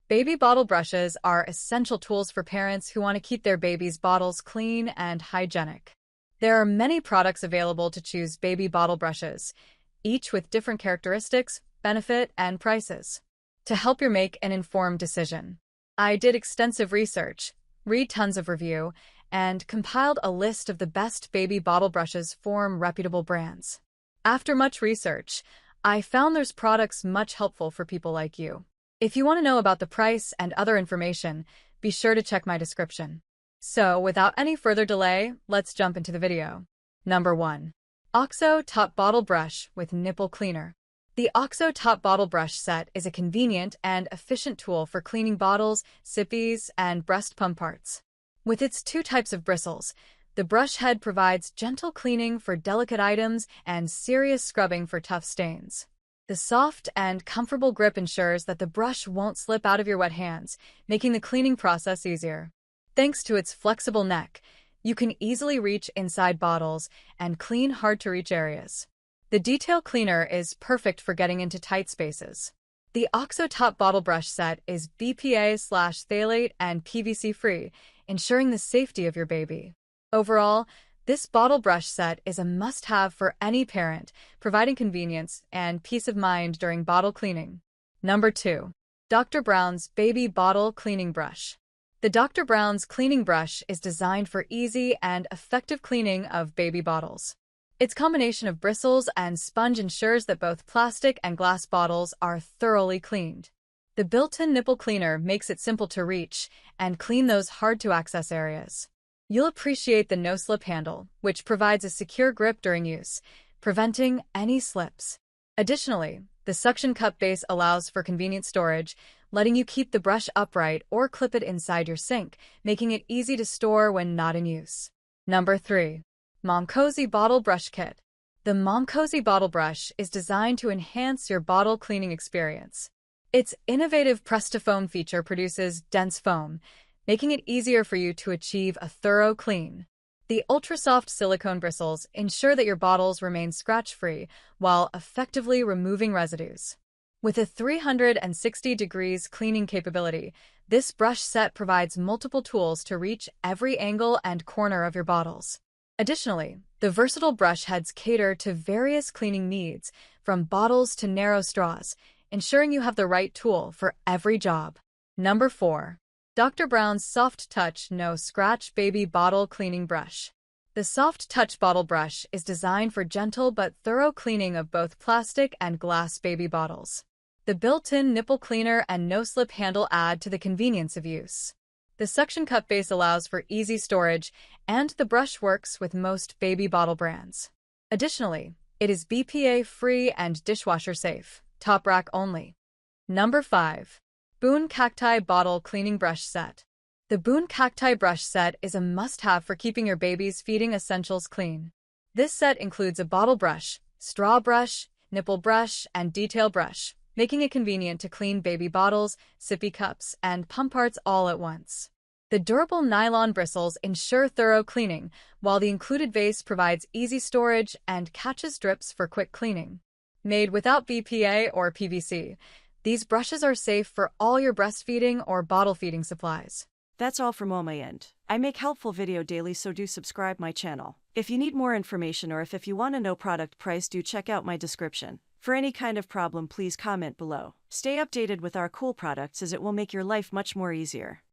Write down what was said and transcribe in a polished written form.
Baby bottle brushes are essential tools for parents who want to keep their baby's bottles clean and hygienic. There are many products available to choose baby bottle brushes, each with different characteristics, benefit, and prices. To help you make an informed decision, I did extensive research, read tons of review, and compiled a list of the best baby bottle brushes from reputable brands. After much research, I found there's products much helpful for people like you. If you want to know about the price and other information, be sure to check my description. So, without any further delay, let's jump into the video. Number 1. OXO Top Bottle Brush with Nipple Cleaner. The OXO Top Bottle Brush set is a convenient and efficient tool for cleaning bottles, sippies, and breast pump parts. With its two types of bristles, the brush head provides gentle cleaning for delicate items and serious scrubbing for tough stains. The soft and comfortable grip ensures that the brush won't slip out of your wet hands, making the cleaning process easier. Thanks to its flexible neck, you can easily reach inside bottles and clean hard-to-reach areas. The detail cleaner is perfect for getting into tight spaces. The OXO Top Bottle Brush set is BPA/phthalate and PVC-free, ensuring the safety of your baby. Overall, this bottle brush set is a must-have for any parent, providing convenience and peace of mind during bottle cleaning. Number 2. Dr. Brown's Baby Bottle Cleaning Brush. The Dr. Brown's cleaning brush is designed for easy and effective cleaning of baby bottles. Its combination of bristles and sponge ensures that both plastic and glass bottles are thoroughly cleaned. The built-in nipple cleaner makes it simple to reach and clean those hard-to-access areas. You'll appreciate the no-slip handle, which provides a secure grip during use, preventing any slips. Additionally, the suction cup base allows for convenient storage, letting you keep the brush upright or clip it inside your sink, making it easy to store when not in use. Number 3. Momcozy Bottle Brush Kit. The Momcozy Bottle Brush is designed to enhance your bottle cleaning experience. Its innovative Press-to-Foam feature produces dense foam, making it easier for you to achieve a thorough clean. The ultra-soft silicone bristles ensure that your bottles remain scratch-free while effectively removing residues. With a 360 degrees cleaning capability, this brush set provides multiple tools to reach every angle and corner of your bottles. Additionally, the versatile brush heads cater to various cleaning needs, from bottles to narrow straws, ensuring you have the right tool for every job. Number 4. Dr. Brown's Soft Touch No Scratch Baby Bottle Cleaning Brush. The Soft Touch Bottle Brush is designed for gentle but thorough cleaning of both plastic and glass baby bottles. The built-in nipple cleaner and no-slip handle add to the convenience of use. The suction cup base allows for easy storage, and the brush works with most baby bottle brands. Additionally, it is BPA-free and dishwasher-safe, top rack only. Number 5. Boon Cacti Bottle Cleaning Brush Set. The Boon Cacti Brush Set is a must-have for keeping your baby's feeding essentials clean. This set includes a bottle brush, straw brush, nipple brush, and detail brush, making it convenient to clean baby bottles, sippy cups, and pump parts all at once. The durable nylon bristles ensure thorough cleaning, while the included vase provides easy storage and catches drips for quick cleaning. Made without BPA or PVC, these brushes are safe for all your breastfeeding or bottle feeding supplies. That's all from my end. I make helpful video daily, so do subscribe my channel. If you need more information or if you want to know product price, do check out my description. For any kind of problem, please comment below. Stay updated with our cool products, as it will make your life much more easier.